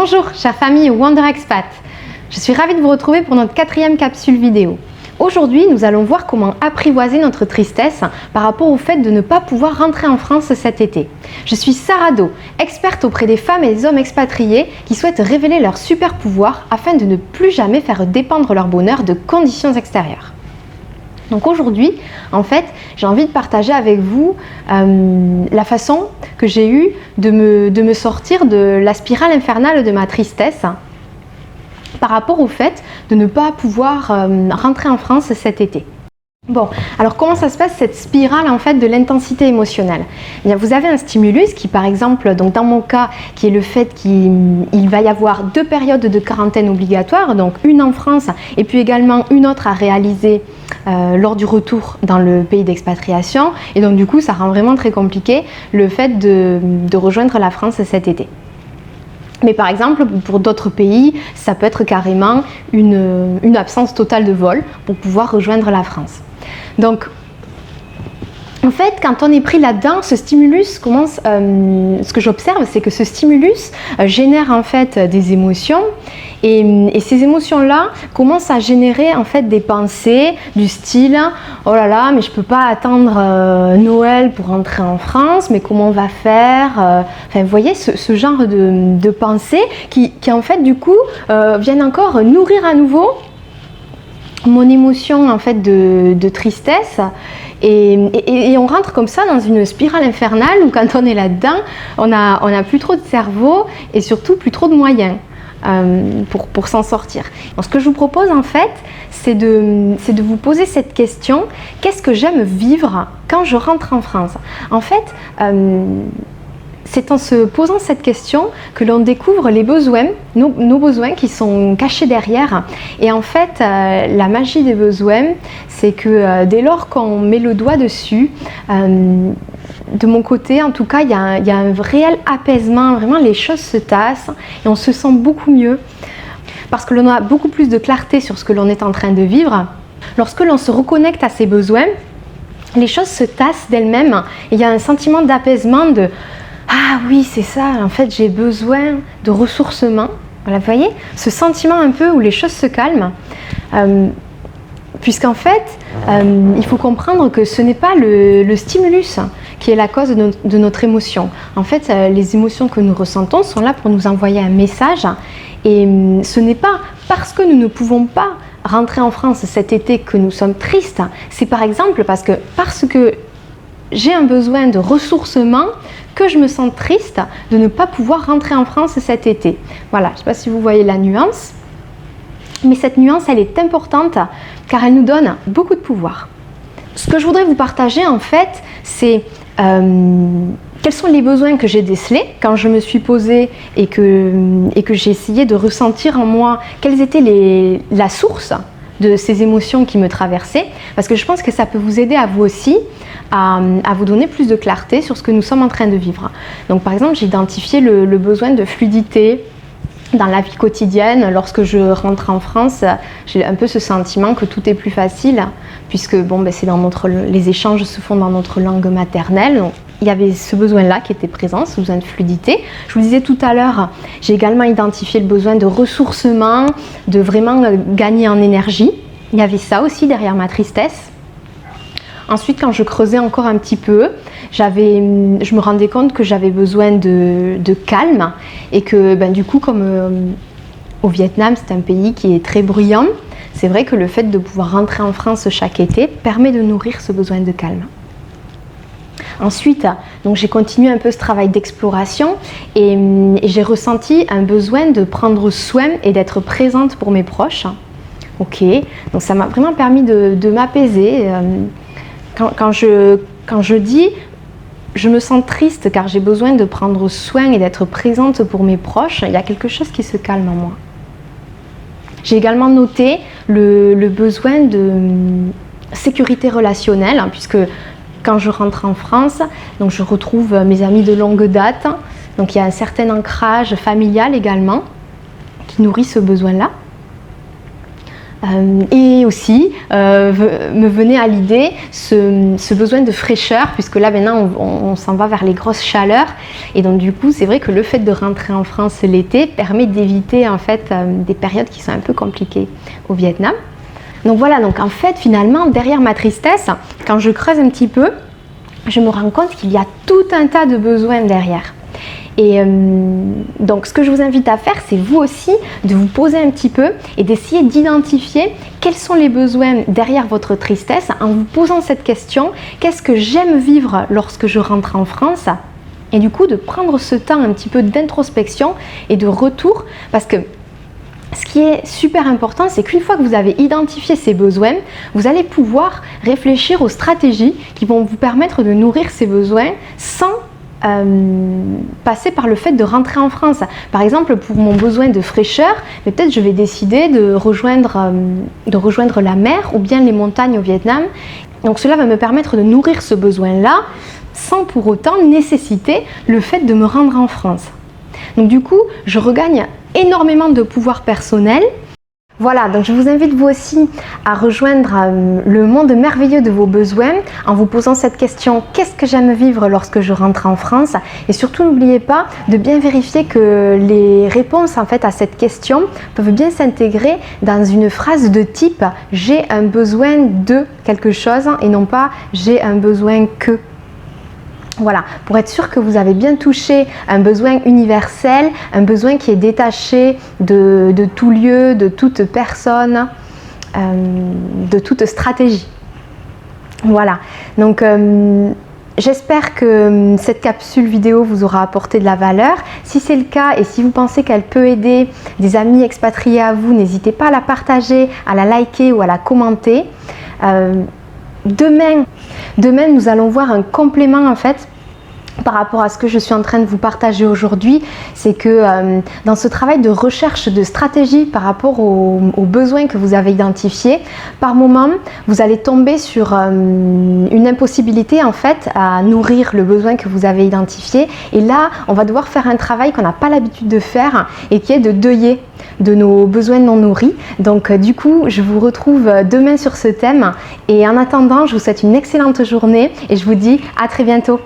Bonjour chère famille Wonder Expat, je suis ravie de vous retrouver pour notre 4e capsule vidéo. Aujourd'hui, nous allons voir comment apprivoiser notre tristesse par rapport au fait de ne pas pouvoir rentrer en France cet été. Je suis Sarah Do, experte auprès des femmes et des hommes expatriés qui souhaitent révéler leur super pouvoir afin de ne plus jamais faire dépendre leur bonheur de conditions extérieures. Donc aujourd'hui, en fait, j'ai envie de partager avec vous la façon que j'ai eue de me sortir de la spirale infernale de ma tristesse par rapport au fait de ne pas pouvoir rentrer en France cet été. Bon, alors comment ça se passe cette spirale en fait de l'intensité émotionnelle? Eh bien, vous avez un stimulus qui par exemple, donc dans mon cas, qui est le fait qu'il va y avoir 2 périodes de quarantaine obligatoires, donc une en France et puis également une autre à réaliser lors du retour dans le pays d'expatriation, et donc du coup ça rend vraiment très compliqué le fait de rejoindre la France cet été. Mais par exemple, pour d'autres pays, ça peut être carrément une absence totale de vol pour pouvoir rejoindre la France. Donc, en fait, quand on est pris là-dedans, ce stimulus commence, ce que j'observe, c'est que ce stimulus génère en fait des émotions, et ces émotions-là commencent à générer en fait des pensées du style « Oh là là, mais je peux pas attendre Noël pour rentrer en France, mais comment on va faire ?» Enfin, vous voyez, ce genre de pensées qui en fait du coup viennent encore nourrir à nouveau mon émotion en fait de tristesse, et on rentre comme ça dans une spirale infernale où quand on est là-dedans, on a plus trop de cerveau et surtout plus trop de moyens pour s'en sortir. Donc, ce que je vous propose en fait, c'est de vous poser cette question: qu'est-ce que j'aime vivre quand je rentre en France? En fait, c'est en se posant cette question que l'on découvre les besoins, nos besoins qui sont cachés derrière. Et en fait, la magie des besoins, c'est que dès lors qu'on met le doigt dessus, de mon côté en tout cas, il y a un réel apaisement, vraiment les choses se tassent et on se sent beaucoup mieux parce que l'on a beaucoup plus de clarté sur ce que l'on est en train de vivre. Lorsque l'on se reconnecte à ses besoins, les choses se tassent d'elles-mêmes et il y a un sentiment d'apaisement, de ah oui, c'est ça, en fait j'ai besoin de ressourcement. Voilà, vous voyez, ce sentiment un peu où les choses se calment, puisqu'en fait, il faut comprendre que ce n'est pas le stimulus qui est la cause de notre émotion. En fait, les émotions que nous ressentons sont là pour nous envoyer un message, et ce n'est pas parce que nous ne pouvons pas rentrer en France cet été que nous sommes tristes, c'est par exemple parce que j'ai un besoin de ressourcement que je me sens triste de ne pas pouvoir rentrer en France cet été. Voilà, je ne sais pas si vous voyez la nuance, mais cette nuance, elle est importante car elle nous donne beaucoup de pouvoir. Ce que je voudrais vous partager en fait, c'est quels sont les besoins que j'ai décelés quand je me suis posée et que j'ai essayé de ressentir en moi quelles étaient la source de ces émotions qui me traversaient, parce que je pense que ça peut vous aider à vous aussi à vous donner plus de clarté sur ce que nous sommes en train de vivre. Donc par exemple, j'ai identifié le besoin de fluidité dans la vie quotidienne. Lorsque je rentre en France, j'ai un peu ce sentiment que tout est plus facile, puisque bon, les échanges se font dans notre langue maternelle. Donc, il y avait ce besoin-là qui était présent, ce besoin de fluidité. Je vous disais tout à l'heure, j'ai également identifié le besoin de ressourcement, de vraiment gagner en énergie. Il y avait ça aussi derrière ma tristesse. Ensuite, quand je creusais encore un petit peu, je me rendais compte que j'avais besoin de calme, et que du coup, comme au Vietnam, c'est un pays qui est très bruyant, c'est vrai que le fait de pouvoir rentrer en France chaque été permet de nourrir ce besoin de calme. Ensuite, donc j'ai continué un peu ce travail d'exploration, et j'ai ressenti un besoin de prendre soin et d'être présente pour mes proches. Ok, donc ça m'a vraiment permis de m'apaiser. Quand je dis je me sens triste car j'ai besoin de prendre soin et d'être présente pour mes proches, il y a quelque chose qui se calme en moi. J'ai également noté le besoin de sécurité relationnelle, puisque quand je rentre en France, donc je retrouve mes amis de longue date, donc il y a un certain ancrage familial également qui nourrit ce besoin-là. Et aussi me venait à l'idée ce besoin de fraîcheur, puisque là maintenant on s'en va vers les grosses chaleurs, et donc du coup c'est vrai que le fait de rentrer en France l'été permet d'éviter en fait des périodes qui sont un peu compliquées au Vietnam. Donc voilà, donc en fait finalement derrière ma tristesse, quand je creuse un petit peu, je me rends compte qu'il y a tout un tas de besoins derrière. Et donc ce que je vous invite à faire, c'est vous aussi de vous poser un petit peu et d'essayer d'identifier quels sont les besoins derrière votre tristesse en vous posant cette question: qu'est-ce que j'aime vivre lorsque je rentre en France? Et du coup de prendre ce temps un petit peu d'introspection et de retour, parce que ce qui est super important, c'est qu'une fois que vous avez identifié ces besoins, vous allez pouvoir réfléchir aux stratégies qui vont vous permettre de nourrir ces besoins sans passer par le fait de rentrer en France. Par exemple, pour mon besoin de fraîcheur, mais peut-être je vais décider de rejoindre la mer ou bien les montagnes au Vietnam. Donc cela va me permettre de nourrir ce besoin-là sans pour autant nécessiter le fait de me rendre en France. Donc du coup, je regagne énormément de pouvoir personnel. Voilà, donc je vous invite vous aussi à rejoindre le monde merveilleux de vos besoins en vous posant cette question: qu'est-ce que j'aime vivre lorsque je rentre en France? Et surtout n'oubliez pas de bien vérifier que les réponses en fait à cette question peuvent bien s'intégrer dans une phrase de type j'ai un besoin de quelque chose et non pas j'ai un besoin que. Voilà, pour être sûr que vous avez bien touché un besoin universel, un besoin qui est détaché de tout lieu, de toute personne, de toute stratégie. Voilà, donc j'espère que cette capsule vidéo vous aura apporté de la valeur. Si c'est le cas et si vous pensez qu'elle peut aider des amis expatriés à vous, n'hésitez pas à la partager, à la liker ou à la commenter. Demain, nous allons voir un complément en fait par rapport à ce que je suis en train de vous partager aujourd'hui. C'est que dans ce travail de recherche de stratégie par rapport aux besoins que vous avez identifiés, par moment vous allez tomber sur une impossibilité en fait à nourrir le besoin que vous avez identifié, et là on va devoir faire un travail qu'on n'a pas l'habitude de faire et qui est de deuiller de nos besoins non nourris. Donc du coup je vous retrouve demain sur ce thème, et en attendant je vous souhaite une excellente journée et je vous dis à très bientôt.